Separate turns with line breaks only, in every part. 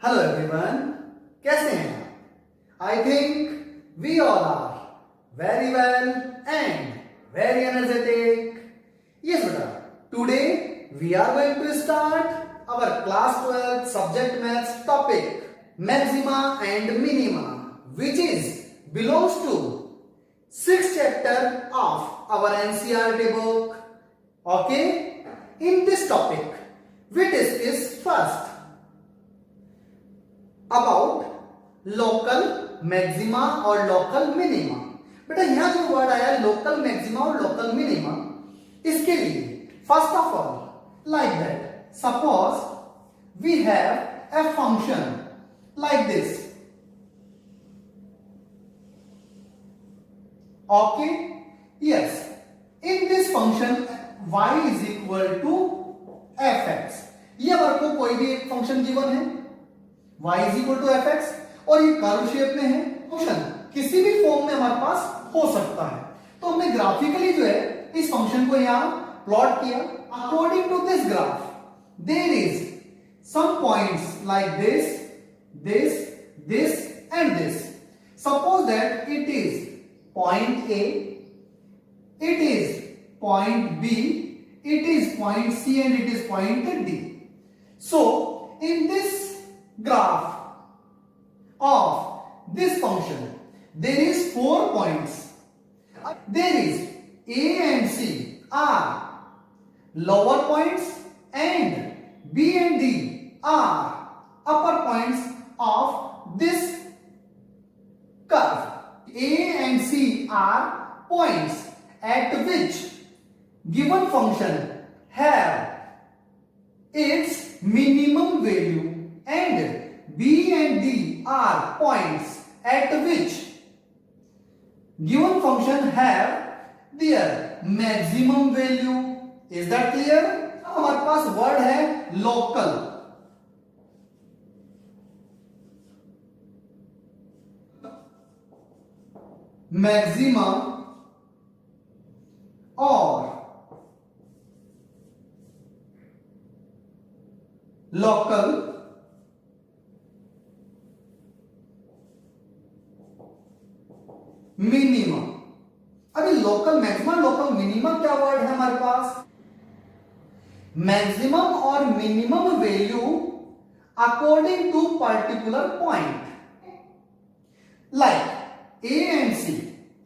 Hello everyone, कैसे हैं आप? I think we all are very well and very energetic. Yes बेटा, today we are going to start our class 12 subject maths topic maxima and minima, which is belongs to 6th chapter of our NCERT book. Okay, in this topic we discuss first about local maxima और local minima. बेटा यहां जो word आया local maxima और local minima, इसके लिए first of all like that suppose we have a function like this. Okay, yes, in this function y is equal to fx. ये हमारे को कोई भी एक फंक्शन गिवन है y is equal to F X और ये कर्व शेप में है. फंक्शन किसी भी फॉर्म में हमारे पास हो सकता है, तो हमने ग्राफिकली जो है इस फंक्शन को यहां प्लॉट किया. According to this graph there is some points like this, this, this and this. Suppose that it is point A, it is point B, it is point C and it is point D. So in this graph of this function there is 4 points. There is A and C are lower points and B and D are upper points of this curve. A and C are points at which given function have its minimum value and B and D are points at which given function have their maximum value. Is that clear? हमारे पास word है local. Maximum और local minima. अभी local maximum local minimum क्या word है हमारे पास? Maximum और minimum value according to particular point like A and C.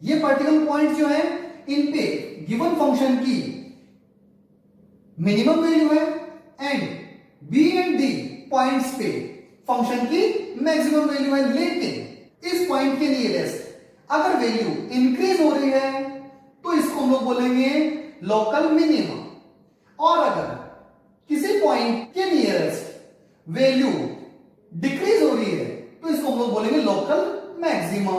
ये पर्टिकुलर पॉइंट जो है इन पे गिवन फंक्शन की मिनिमम वैल्यू है and B and D points पे फंक्शन की मैक्सिमम वैल्यू है. लेकिन इस पॉइंट के नियरेस्ट अगर वैल्यू इंक्रीज हो रही है तो इसको हम लोग बोलेंगे लोकल मिनिमम, और अगर किसी पॉइंट के नियरेस्ट वैल्यू डिक्रीज हो रही है तो इसको हम लोग बोलेंगे local maxima.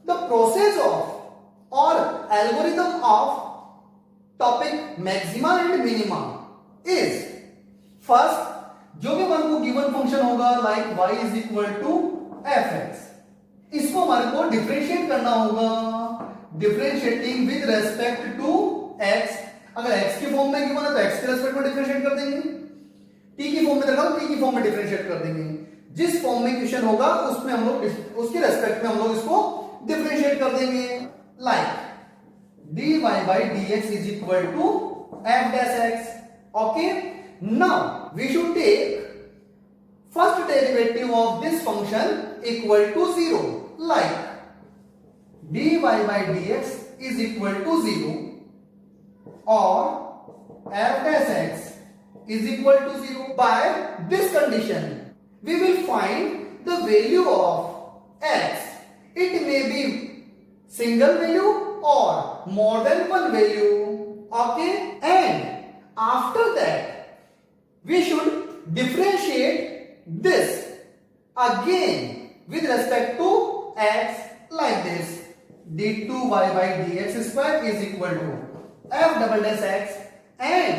The process of और algorithm of topic maxima and minima is first, जो भी हमारे को गिवन फंक्शन होगा like y is equal to F X, इसको हमारे को डिफरेंशिएट करना होगा. Differentiating with respect to x. अगर x के फॉर्म में गिवन है तो x के रेस्पेक्ट में डिफरेंशिएट कर देंगे, t की फॉर्म में देखा तो t की फॉर्म में डिफरेंशिएट कर देंगे. जिस फॉर्म में क्वेश्चन होगा उसमें हम लोग उसके रेस्पेक्ट में हम लोग इसको डिफरेंशिएट कर देंगे. Like dy by dx is equal to f dash x. Okay, now we should take first derivative of this function equal to 0, like dy by dx is equal to 0 or f dash x is equal to 0. By this condition we will find the value of x. It may be single value or more than one value. Okay, and after that we should differentiate this again with respect to x like this. d2y by dx square is equal to f double dash x, and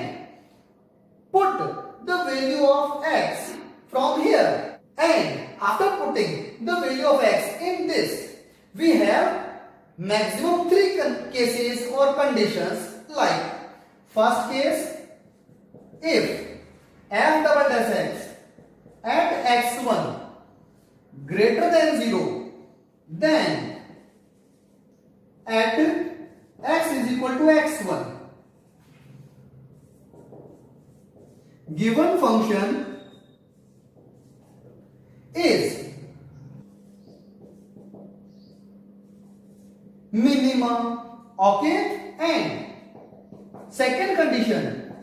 put the value of x from here, and after putting the value of x in this we have maximum 3 cases or conditions. Like first case, if f double dash x at x1 greater than 0, then at x is equal to x1, given function is minimum. Okay, and second condition,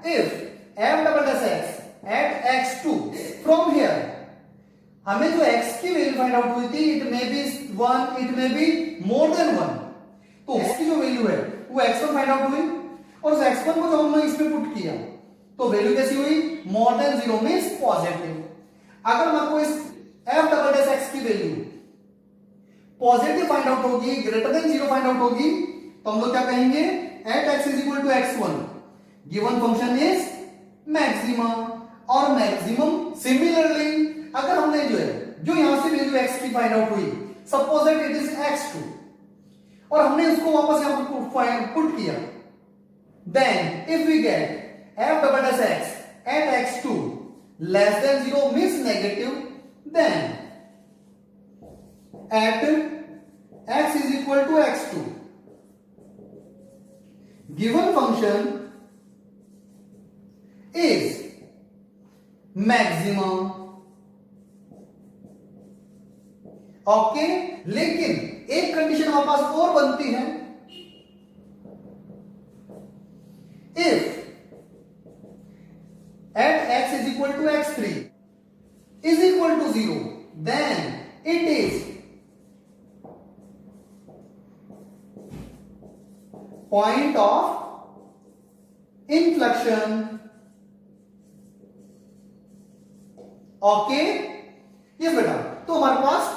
if f double dash x at x2 from here, हमें जो x की value find out हुई थी, it may B 1, it may be more than 1, तो x की जो value है वो x1 फाइंड आउट हुई, और उस x1 को जब हमने इसमें पुट किया तो वैल्यू कैसी हुई, मोर देन 0 मींस पॉजिटिव। अगर मैं आपको इस f डबल डैश x की वैल्यू पॉजिटिव फाइंड आउट होगी, ग्रेटर देन 0 फाइंड आउट होगी, तो हम लोग क्या कहेंगे, at x is equal to x1 given function is maximum. और मैक्सिमम सिमिलरली अगर हमने जो यहां से वैल्यू x की फाइंड आउट हुई, suppose that it is x2, और हमने उसको वापस यहां पर पुट किया, then if we get f double dash x eight x2 less than 0 means negative, then at x is equal to x2 given function is maximum. Okay, लेकिन एक condition हमारे पास और बनती है, if at x is equal to x3 is equal to 0, then it is point of inflection. Okay, yes बेटा, तो हमारे पास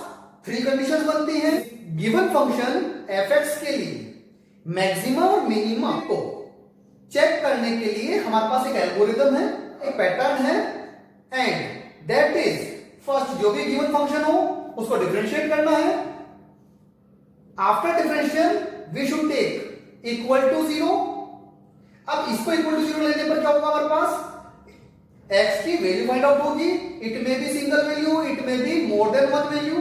3 conditions बनती हैं गिवन फंक्शन fx के लिए। मैक्सिमम और मिनिमम को चेक करने के लिए हमारे पास एक एल्गोरिथम है, एक पैटर्न है, एंड दैट इज फर्स्ट जो भी गिवन फंक्शन हो उसको डिफरेंशिएट करना है। After differentiation we should take equal to 0। अब इसको इक्वल टू 0 लेने पर क्या होगा, हमारे पास x की वैल्यू फाइंड आउट होगी, it may be single value, it may be more than 1 value,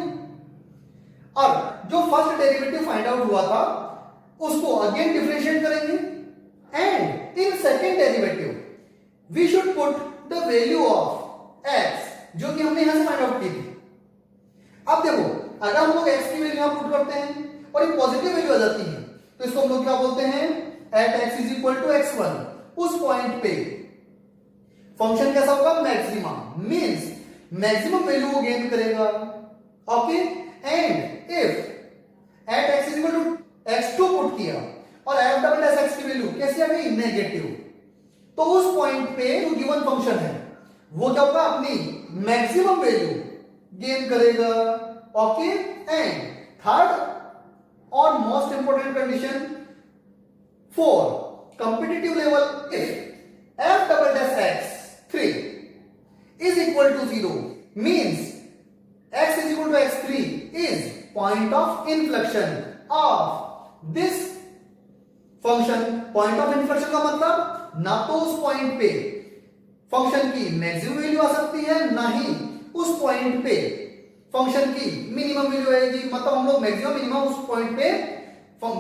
और जो फर्स्ट डेरिवेटिव फाइंड आउट हुआ था उसको अगेन डिफरेंशिएट करेंगे, and in second derivative we should put the value of x जो कि हमने यहां से फाइंड आउट की थी। अब देखो, अगर हम लोग x की वैल्यू यहां पुट करते हैं और ये पॉजिटिव वैल्यू आ जाती है, तो इसको हम लोग क्या बोलते हैं, at x is equal to x1, उस पॉइंट पे फंक्शन कैसा होगा, मैक्सिमम, मींस मैक्सिमम वैल्यू वो गेन करेगा। Okay, and if at x is equal to x2 put किया और f डबल डैश x की वैल्यू कैसी आ गई, नेगेटिव, तो उस पॉइंट पे जो गिवन फंक्शन है वो क्या होगा, अपनी मैक्सिमम वैल्यू गेन करेगा। ओके, एंड थर्ड और most important condition for competitive level, if f double dash x3 is equal to 0 means x is equal to x3 is point of inflection of this function. point of inflection का मतलब ना तो उस point पे function की maximum value आ सकती है, ना ही उस पॉइंट पे फंक्शन की मिनिमम वैल्यू आएगी, मतलब हम लोग मैक्सिमम मिनिमम उस पॉइंट पे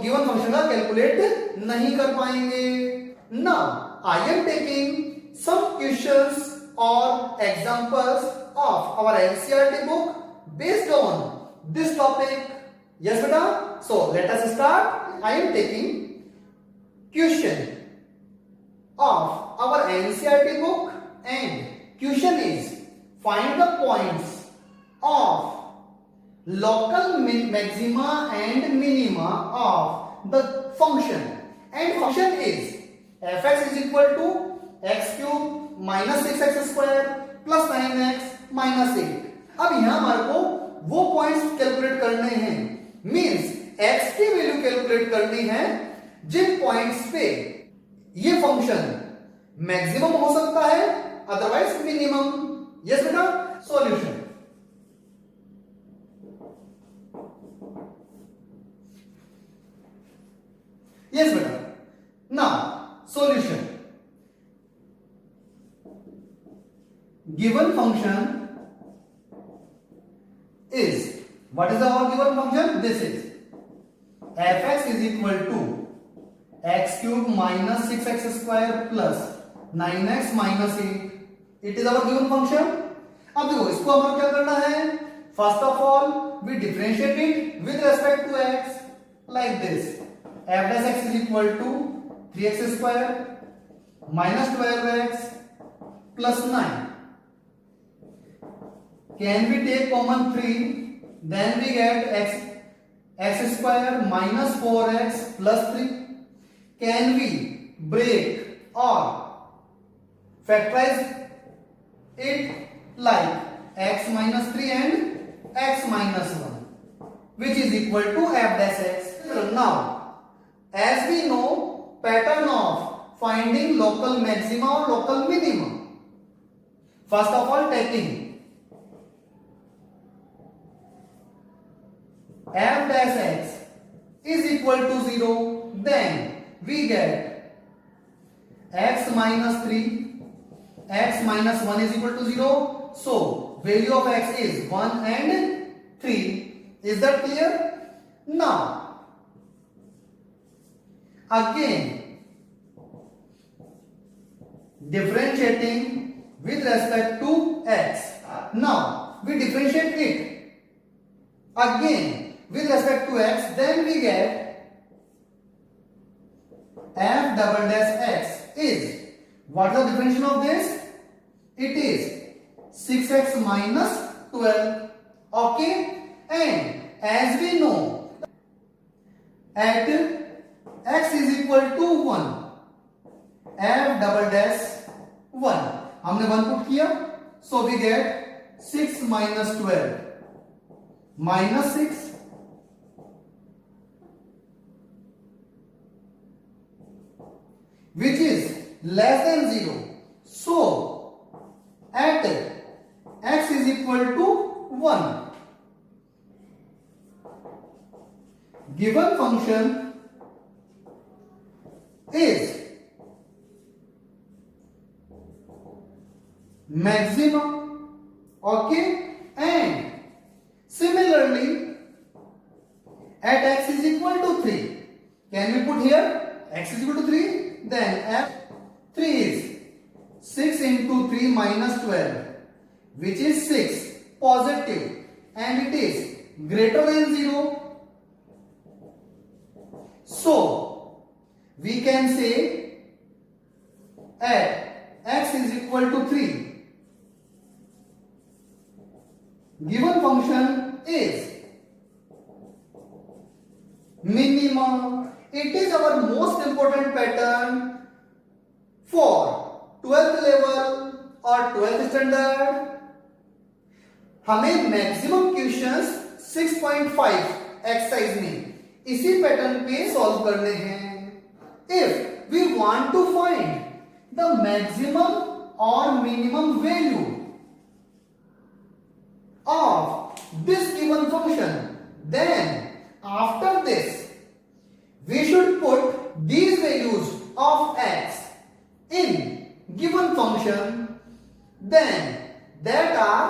गिवन फंक्शन का कैलकुलेट नहीं कर पाएंगे। Now I am taking some questions or examples of our NCERT book based on this topic. Yes beta, so let us start. I am taking question of our NCERT book, and question is find the points of local maxima and minima of the function, and function is fx is equal to x cube minus 6x square plus 9x minus 8। अब यहां हमारे को वो points calculate करने हैं, means x की value calculate करनी है जिन पॉइंट्स पे ये फंक्शन मैक्सिमम हो सकता है, अदरवाइज मिनिमम। यस बेटा, सॉल्यूशन, यस बेटा, now solution, given function is, what is our given function? This is fx is equal to x cube minus 6x square plus 9x minus 8. It is our given function. अब देखो इसको हमें क्या करना है? First of all we differentiate it with respect to x like this. f dash x is equal to 3x square minus 12x plus 9. Can we take common 3? Then we get x square minus 4x plus 3. Can we break or factorize it like x minus 3 and x minus 1, which is equal to f dash x. Now, as we know pattern of finding local maxima or local minimum, first of all taking f dash x is equal to 0, then we get x minus 3, x minus 1 is equal to 0. So value of x is 1 and 3. Is that clear? Now again differentiating with respect to x. Now we differentiate it again with respect to x, then we get f double dash x is, what is the differentiation of this? It is 6x minus 12. Okay, and as we know at x is equal to 1, f double dash 1, हमने 1 put किया, so we get 6 minus 12 minus 6 which is less than 0. So at x is equal to 1, given function is maximum. Okay, and similarly at x is equal to 3, can we put here x is equal to 3? Then f 3 is 6 into 3 minus 12, which is 6 positive, and it is greater than 0. So we can say at x is equal to 3, given function is minimum. It is our most important pattern for 12th level or 12th standard. हमें maximum questions 6.5 exercise में इसी pattern पे solve करने हैं. If we want to find the maximum और minimum value of this given function, then after this we should put these values of x in given function, then that are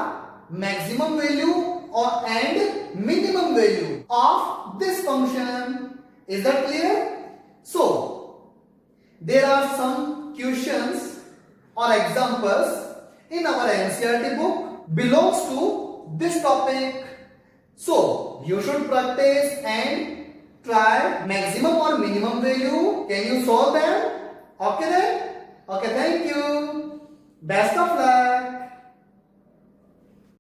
maximum value or and minimum value of this function. Is that clear? So there are some questions or examples in our NCERT book belongs to this topic, so you should practice and try maximum or minimum value. Can you solve them? Okay then? Okay, thank you. Best of luck.